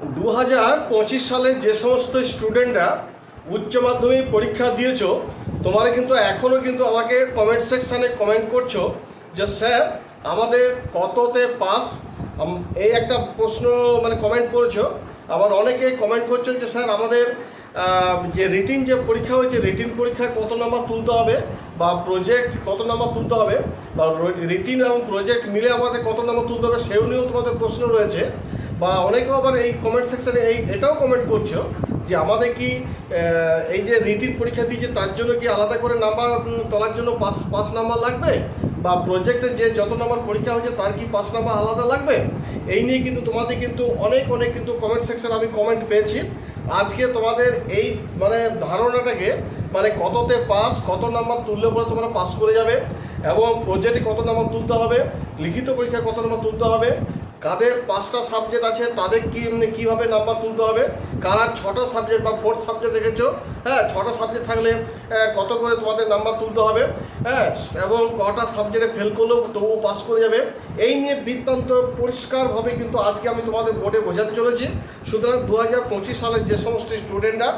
2025 সালে যে সমস্ত স্টুডেন্টরা উচ্চ মাধ্যমিক পরীক্ষা দিয়েছো, তোমরা কিন্তু এখনও কিন্তু আমাকে কমেন্ট সেকশানে কমেন্ট করছো যে স্যার আমাদের কততে পাস, এই একটা প্রশ্ন মানে কমেন্ট করেছো। আবার অনেকে কমেন্ট করছো যে স্যার আমাদের যে রিটিন যে পরীক্ষা হয়েছে, রিটিন পরীক্ষায় কত নাম্বার তুলতে হবে, বা প্রজেক্ট কত নাম্বার তুলতে হবে, বা রিটিন এবং প্রজেক্ট মিলে আমাদের কত নাম্বার তুলতে হবে, সেও নিয়েও তোমাদের প্রশ্ন রয়েছে। বা অনেকেও আবার এই কমেন্ট সেকশানে এটাও কমেন্ট করছো যে আমাদের কি এই যে রিটিন পরীক্ষা দিয়েছে তার জন্য কি আলাদা করে নাম্বার তোলার জন্য পাঁচ নাম্বার লাগবে, বা প্রজেক্টের যে যত নাম্বার পরীক্ষা হয়েছে তার কি 5 নাম্বার আলাদা লাগবে। এই নিয়ে কিন্তু তোমাদের কিন্তু অনেক কিন্তু কমেন্ট সেকশানে আমি কমেন্ট পেয়েছি। আজকে তোমাদের এই মানে ধারণাটাকে মানে কততে পাস, কত নাম্বার তুললে পরে তোমরা পাস করে যাবে, এবং প্রজেক্টে কত নাম্বার তুলতে হবে, লিখিত পরীক্ষায় কত নাম্বার তুলতে হবে, কাদের 5টা সাবজেক্ট আছে তাদের কীভাবে নাম্বার তুলতে হবে, কারা 6টা সাবজেক্ট বা 4th সাবজেক্ট রেখেছো, হ্যাঁ 6টা সাবজেক্ট থাকলে কত করে তোমাদের নাম্বার তুলতে হবে, হ্যাঁ এবং কটা সাবজেক্টে ফেল করলেও তবুও পাস করে যাবে। এই নিয়ে বৃত্তান্ত পরিষ্কারভাবে কিন্তু আজকে আমি তোমাদের বোর্ডে বোঝাতে চলেছি। সুতরাং 2025 সালের যে সমস্ত স্টুডেন্টরা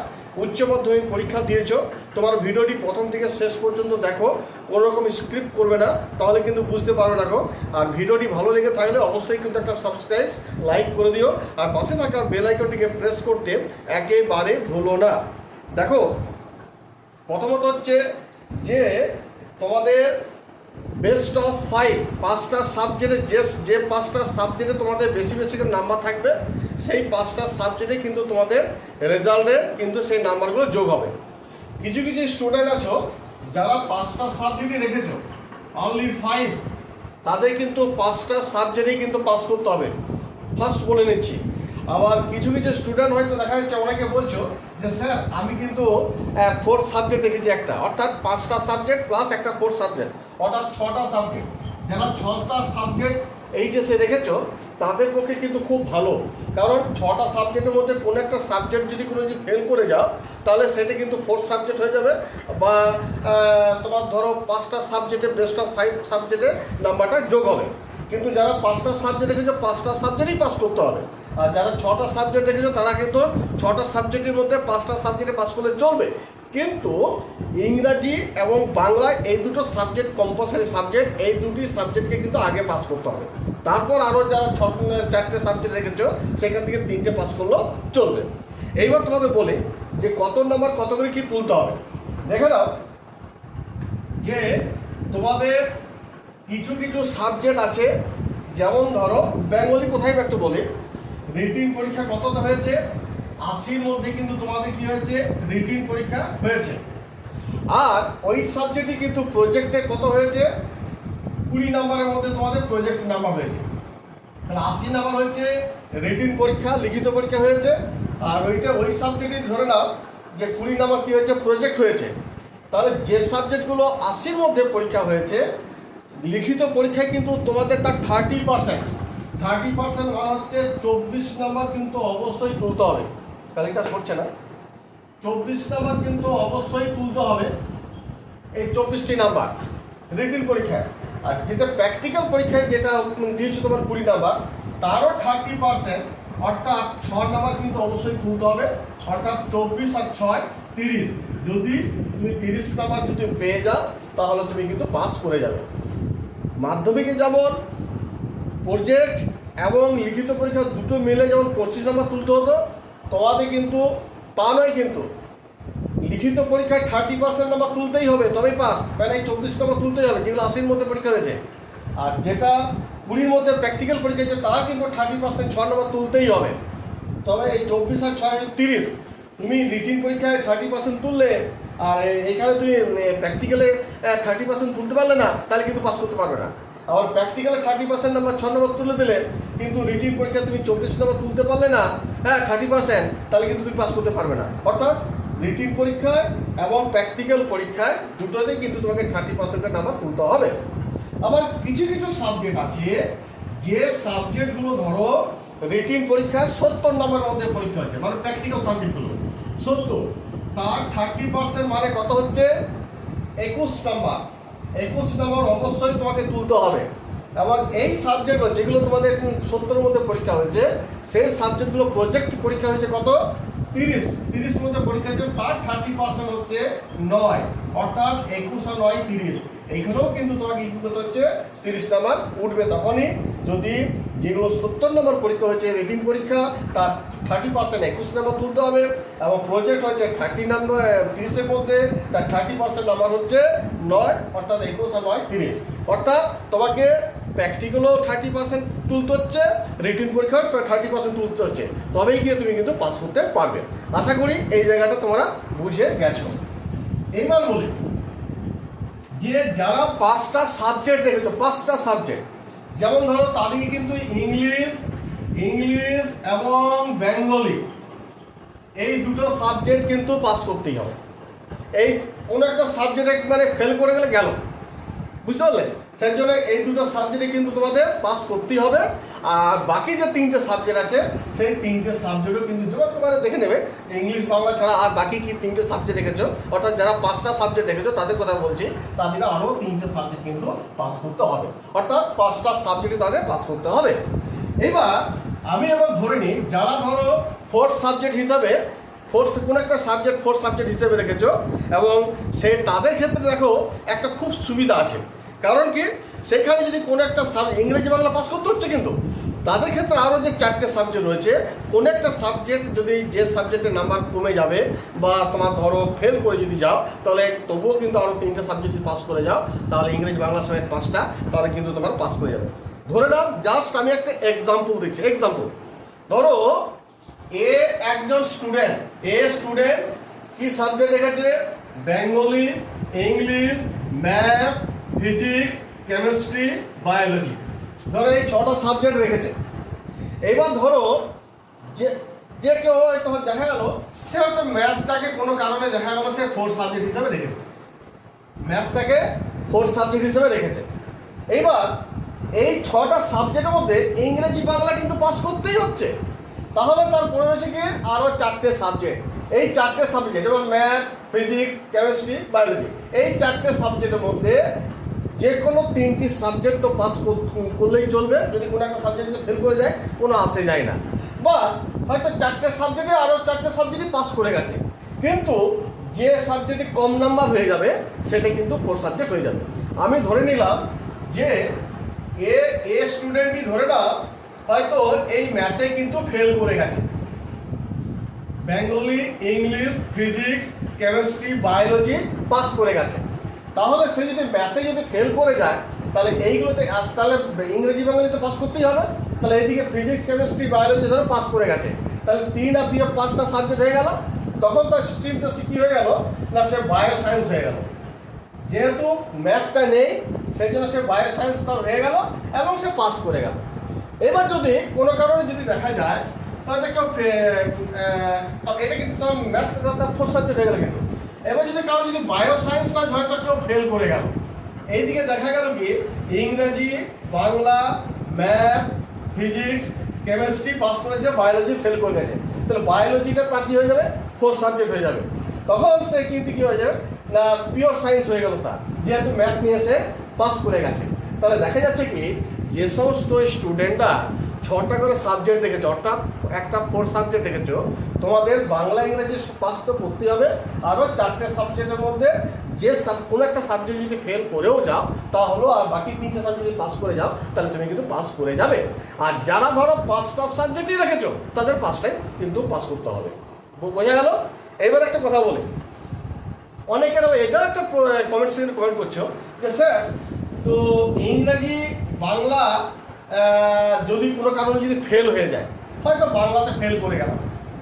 উচ্চ মাধ্যমিক পরীক্ষা দিয়েছো, তোমার ভিডিওটি প্রথম থেকে শেষ পর্যন্ত দেখো, কোনো রকম স্ক্রিপ্ট করবে না, তাহলে কিন্তু বুঝতে পারবে না। আর ভিডিওটি ভালো লেগে থাকলে অবশ্যই কিন্তু একটা সাবস্ক্রাইব লাইক করে দিও, আর পাশে থাকা বেল আইকনটিকে প্রেস করতে একেবারে ভুলো না। দেখো প্রথমত হচ্ছে যে তোমাদের বেস্ট অফ 5টা সাবজেক্টে যে 5টা সাবজেক্টে তোমাদের বেশি করে নাম্বার থাকবে, সেই 5টা সাবজেক্টে কিন্তু তোমাদের রেজাল্টে কিন্তু সেই নাম্বারগুলো যোগ হবে। কিছু স্টুডেন্ট আছো যারা 5টা সাবজেক্টে রেখেছো অনলি 5, তাদের কিন্তু 5টা সাবজেক্টেই কিন্তু পাস করতে হবে, ফার্স্ট বলে নিচ্ছি। আবার কিছু স্টুডেন্ট হয়তো দেখা যাচ্ছে অনেকে বলছো যে স্যার আমি কিন্তু 4th সাবজেক্ট রেখেছি একটা, অর্থাৎ 5টা সাবজেক্ট প্লাস একটা 4th সাবজেক্ট, অর্থাৎ 6টা সাবজেক্ট। যারা 6টা সাবজেক্ট এইচএসে রেখেছো তাদের পক্ষে কিন্তু খুব ভালো, কারণ 6টা সাবজেক্টের মধ্যে কোনো একটা সাবজেক্ট যদি ফেল করে যাও তাহলে সেটা কিন্তু 4th সাবজেক্ট হয়ে যাবে, বা তোমার ধরো 5টা সাবজেক্টে বেস্ট অফ 5 সাবজেক্টে নাম্বারটা যোগ হবে। কিন্তু যারা 5টা সাবজেক্ট রেখেছো 5টা সাবজেক্টেই পাস করতে হবে, আর যারা 6টা সাবজেক্ট রেখেছো তারা কিন্তু 6টা সাবজেক্টের মধ্যে 5টা সাবজেক্টে পাস করলে চলবে। কিন্তু ইংরাজি এবং বাংলা এই দুটো সাবজেক্ট কম্পালসারি সাবজেক্ট, এই দুটি সাবজেক্টকে কিন্তু আগে পাস করতে হবে, তারপর আরও যারা 4টে সাবজেক্ট রেখেছো সেখান থেকে 3টে পাস করলেও চলবে। এইবার তোমাদের বলি যে কত নাম্বার কত করে কী তুলতে হবে। দেখে নাও যে তোমাদের কিছু সাবজেক্ট আছে, যেমন ধরো বেঙ্গলি কোথায় একটু বলি, রিটিন পরীক্ষা কতটা হয়েছে, 80-র মধ্যে কিন্তু তোমাদের কি হয়েছে রিটিন পরীক্ষা হয়েছে। আর ওই সাবজেক্টই কিন্তু প্রজেক্টে কত হয়েছে, 20 নাম্বারের মধ্যে তোমাদের প্রজেক্ট নাম্বার হয়েছে, তাহলে 80 নাম্বার হয়েছে রিটিন পরীক্ষা, লিখিত পরীক্ষা হয়েছে। আর ওই সাবজেক্টই ধরে নাও যে 20 নাম্বার কী হয়েছে প্রজেক্ট হয়েছে। তাহলে যে সাবজেক্টগুলো 80-র মধ্যে পরীক্ষা হয়েছে, লিখিত পরীক্ষায় কিন্তু তোমাদের তার 30% মানে হচ্ছে 24 নাম্বার কিন্তু অবশ্যই তুলতে হবে। কালিটা সরছে না, 24 নাম্বার কিন্তু অবশ্যই তুলতে হবে, এই 24টি নাম্বার রিটিন পরীক্ষায়। আর যেটা প্র্যাকটিক্যাল পরীক্ষায় যেটা দিয়েছে তোমার 20 নাম্বার, তারও 30% অর্থাৎ 6 নাম্বার কিন্তু অবশ্যই তুলতে হবে, অর্থাৎ 24 আর 6 30। যদি তুমি 30 নাম্বার যদি পেয়ে যাও তাহলে তুমি কিন্তু পাস করে যাবে। মাধ্যমিকে যেমন প্রজেক্ট এবং লিখিত পরীক্ষা দুটো মিলে যেমন 25 নাম্বার তুলতে হতো, তোমাদের কিন্তু তা নয়, কিন্তু লিখিত পরীক্ষায় 30% নাম্বার তুলতেই হবে তবেই পাস, কারণ এই 24 নাম্বার তুলতেই হবে যেগুলো 80-র মধ্যে পরীক্ষা হয়েছে। আর যেটা 20-র মধ্যে প্র্যাকটিক্যাল পরীক্ষা হয়েছে তারা কিন্তু 30% 6 নাম্বার তুলতেই হবে। তবে এই 24 আর 6 30, তুমি রিটিন পরীক্ষায় 30% তুললে আর এইখানে তুমি প্র্যাকটিক্যালে 30% তুলতে পারলে না, তাহলে কিন্তু পাস করতে পারবে না। আবার প্র্যাকটিক্যালে 30% নাম্বার 6 নাম্বার তুলে দিলে, কিন্তু রিটিন পরীক্ষায় তুমি 24 নাম্বার তুলতে পারলে না, হ্যাঁ 30%, তাহলে কিন্তু তুমি পাস করতে পারবে না। অর্থাৎ রিটিন পরীক্ষায় এবং প্র্যাকটিক্যাল পরীক্ষায় দুটোতেই কিন্তু তোমাকে 30% নাম্বার তুলতে হবে। আবার কিছু সাবজেক্ট আছে যে সাবজেক্টগুলো ধরো রিটিন পরীক্ষায় 70 নাম্বারের মধ্যে পরীক্ষা হচ্ছে, মানে প্র্যাকটিক্যাল সাবজেক্টগুলো 70, তার 30% মানে কত হচ্ছে 21 নাম্বার। 21 নাম্বার অবশ্যই তোমাকে তুলতে হবে। এবং এই সাবজেক্টগুলো যেগুলো তোমাদের 70-এর মধ্যে পরীক্ষা হয়েছে, সেই সাবজেক্টগুলো প্রজেক্ট পরীক্ষা হয়েছে কত? 30 মধ্যে পরীক্ষা হচ্ছে, তার 30% হচ্ছে 9, অর্থাৎ 21 আর 9 30। এইখানেও কিন্তু তোমাকে কি করতে হচ্ছে? 30 নাম্বার উঠবে। তখনই যদি যেগুলো 70 নম্বর পরীক্ষা হয়েছে রিটিন পরীক্ষা, তার 30% 21 নাম্বার তুলতে হবে, এবং প্রজেক্ট হচ্ছে 30 নাম্বার 30-এর মধ্যে, তার 30% নাম্বার হচ্ছে 9, অর্থাৎ 21 আর 9 30। অর্থাৎ তোমাকে প্র্যাকটিক্যালও 30% তুলতে হচ্ছে, রিটিন পরীক্ষাও 30% তুলতে হচ্ছে, তবেই গিয়ে তুমি কিন্তু পাস করতে পারবে। আশা করি এই জায়গাটা তোমরা বুঝে গেছো। এইবার বলি যে যারা 5টা সাবজেক্ট রেখেছো, 5টা সাবজেক্ট, যেমন ধরো তাদেরকে কিন্তু ইংলিশ এবং বেঙ্গলি এই দুটো সাবজেক্ট কিন্তু পাস করতেই হবে। এই কোনো একটা সাবজেক্টে মানে ফেল করে গেলে গেল, বুঝতে পারলে? সেই জন্য এই দুটো সাবজেক্টে কিন্তু তোমাদের পাস করতেই হবে। আর বাকি যে 3টে সাবজেক্ট আছে, সেই 3টে সাবজেক্টও কিন্তু তোমাদের দেখে নেবে যে ইংলিশ বাংলা ছাড়া আর বাকি কি 3টে সাবজেক্ট রেখেছো, অর্থাৎ যারা 5টা সাবজেক্ট রেখেছো তাদের কথা বলছি, তাদের আরও 3টে সাবজেক্ট কিন্তু পাস করতে হবে, অর্থাৎ 5টা সাবজেক্টে তাদের পাস করতে হবে। এবার আমি ধরে নিই যারা ধরো 4th সাবজেক্ট হিসাবে কোনো একটা সাবজেক্ট 4th সাবজেক্ট হিসেবে রেখেছো, এবং তাদের ক্ষেত্রে দেখো একটা খুব সুবিধা আছে। কারণ কি, সেখানে যদি কোনো একটা ইংরেজি বাংলা পাস করতে হচ্ছে, কিন্তু তাদের ক্ষেত্রে আরও যে 4টে সাবজেক্ট রয়েছে, কোনো একটা সাবজেক্ট যদি যে সাবজেক্টের নাম্বার কমে যাবে বা তোমার ধরো ফেল করে যদি যাও, তাহলে তবুও কিন্তু আরও 3টে সাবজেক্ট পাস করে যাও, তাহলে ইংরেজি বাংলা সমেত 5টা, তাহলে কিন্তু তোমার পাস করে যাবে। ধরে নাও, জাস্ট আমি একটা এক্সাম্পল দিচ্ছি। এক্সাম্পল ধরো একজন স্টুডেন্ট কি সাবজেক্ট রেখেছে? Bengali, English, math, physics, chemistry, biology. ধরো এই 6টা সাবজেক্ট রেখেছে। এবার ধরো যে কেউ হয়তো দেখা গেল সে হয়তো ম্যাথটাকে কোনো কারণে দেখা গেল সে 4th সাবজেক্ট হিসেবে রেখেছে, ম্যাথটাকে 4th সাবজেক্ট হিসেবে রেখেছে। এইবার এই 6টা সাবজেক্টের মধ্যে ইংরেজি বাংলা কিন্তু পাস করতেই হচ্ছে, তাহলে তার পরে রয়েছে কি আরও 4টে সাবজেক্ট। এই 4টে সাবজেক্ট, যেমন ম্যাথ, ফিজিক্স, কেমিস্ট্রি, বায়োলজি, এই 4টে সাবজেক্টের মধ্যে যে কোনো 3টি সাবজেক্ট তো পাস করলেই চলবে। যদি কোনো একটা সাবজেক্টে ফেল করে যায়, কোনো আসে যায় না। বা হয়তো 4টে সাবজেক্টে আরও 4টে সাবজেক্টই পাস করে গেছে, কিন্তু যে সাবজেক্টে কম নাম্বার হয়ে যাবে সেটা কিন্তু 4th সাবজেক্ট হয়ে যাবে। আমি ধরে নিলাম যে স্টুডেন্টই ধরে না হয়তো এই ম্যাথে কিন্তু ফেল করে গেছে, Bengali, English, physics, chemistry, biology pass করে গেছে। তাহলে সে যদি ম্যাথে যদি ফেল করে যায়, তাহলে এইগুলোতে তাহলে ইংরেজি বাংলাতে পাস করতেই হবে। তাহলে এইদিকে ফিজিক্স, কেমিস্ট্রি, বায়োলজি ধরো পাস করে গেছে, তাহলে 3 আর 2 5টা সাবজেক্ট হয়ে গেল। তখন তার স্ট্রিমটা কী হয়ে গেল না, সে বায়ো সায়েন্স হয়ে গেল। যেহেতু ম্যাথটা নেই, সেই জন্য সে বায়ো সায়েন্স তার হয়ে গেল এবং সে পাস করে গেল। এবার যদি কোনো কারণে যদি দেখা যায় তাহলে কেউ এটা কিন্তু তার ম্যাথ তার 4th সাবজেক্ট হয়ে গেল, কিন্তু এবার যদি কারো যদি বায়ো সায়েন্সটা হয়তো কেউ ফেল করে গেল, এইদিকে দেখা গেল কি ইংরেজি, Bangla, math, physics, chemistry pass করেছে, বায়োলজি ফেল করে গেছে, তাহলে বায়োলজিটা তার কী হয়ে যাবে? 4th সাবজেক্ট হয়ে যাবে। তখন সে কিন্তু কী হয়ে যাবে না, পিওর সায়েন্স হয়ে গেল তার, যেহেতু ম্যাথ নিয়ে সে পাস করে গেছে। তাহলে দেখা যাচ্ছে কি যে সমস্ত স্টুডেন্টরা 6টা করে সাবজেক্ট রেখেছো, অর্থাৎ একটা 4th সাবজেক্ট রেখেছো, তোমাদের বাংলা ইংরেজি পাস তো করতে হবে, আরও 4টে সাবজেক্টের মধ্যে যে কোনো একটা সাবজেক্ট যদি ফেল করেও যাও তাহলেও, আর বাকি 3টে সাবজেক্ট যদি পাস করে যাও তাহলে তুমি কিন্তু পাস করে যাবে। আর যারা ধরো 5টা সাবজেক্টই রেখেছো, তাদের 5টাই কিন্তু পাস করতে হবে। বোঝা গেল? এবার একটা কথা বলি, অনেকের এটাও একটা কমেন্ট সেকশনে কমেন্ট করছো যে স্যার, তো ইংরাজি বাংলা যদি কোনো কারণে যদি ফেল হয়ে যায়, হয়তো বাংলাতে ফেল করে গেল,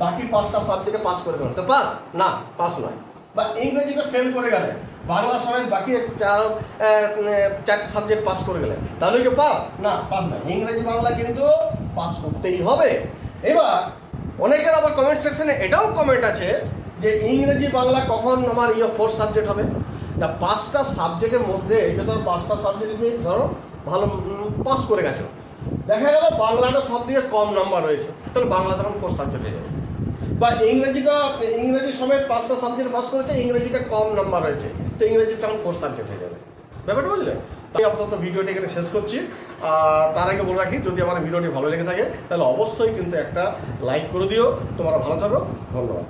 বাকি 5টা সাবজেক্টে পাস করে গেল, তো পাস? না, পাস নয়। বা ইংরেজিতে ফেল করে গেলে, বাংলা সমেত বাকি 4টে সাবজেক্ট পাস করে গেলে, তাহলে কি পাস? না, পাস নয়। ইংরেজি বাংলা কিন্তু পাস করতেই হবে। এবার অনেকের আবার কমেন্ট সেকশনে এটাও কমেন্ট আছে যে ইংরেজি বাংলা কখন আমার 4th সাবজেক্ট হবে না। 5টা সাবজেক্টের মধ্যে এটা ধরো 5টা সাবজেক্ট তুমি ধরো ভালো পাস করে গেছো, দেখা গেল বাংলাটা সব থেকে কম নাম্বার রয়েছে, তাহলে বাংলা তখন 4th সাবজেক্ট হয়ে যাবে। বা ইংরেজি সমেত 5টা সাবজেক্ট পাস করেছে, ইংরেজিটা কম নাম্বার রয়েছে, তো ইংরেজি তখন 4th সাবজেক্ট হয়ে যাবে। ব্যাপারটা বুঝলে? তাই আপাতত ভিডিওটা এখানে শেষ করছি। তার আগে বলে রাখি, যদি আমার ভিডিওটি ভালো লেগে থাকে তাহলে অবশ্যই কিন্তু একটা লাইক করে দিও। তোমরা ভালো থাকো, ধন্যবাদ।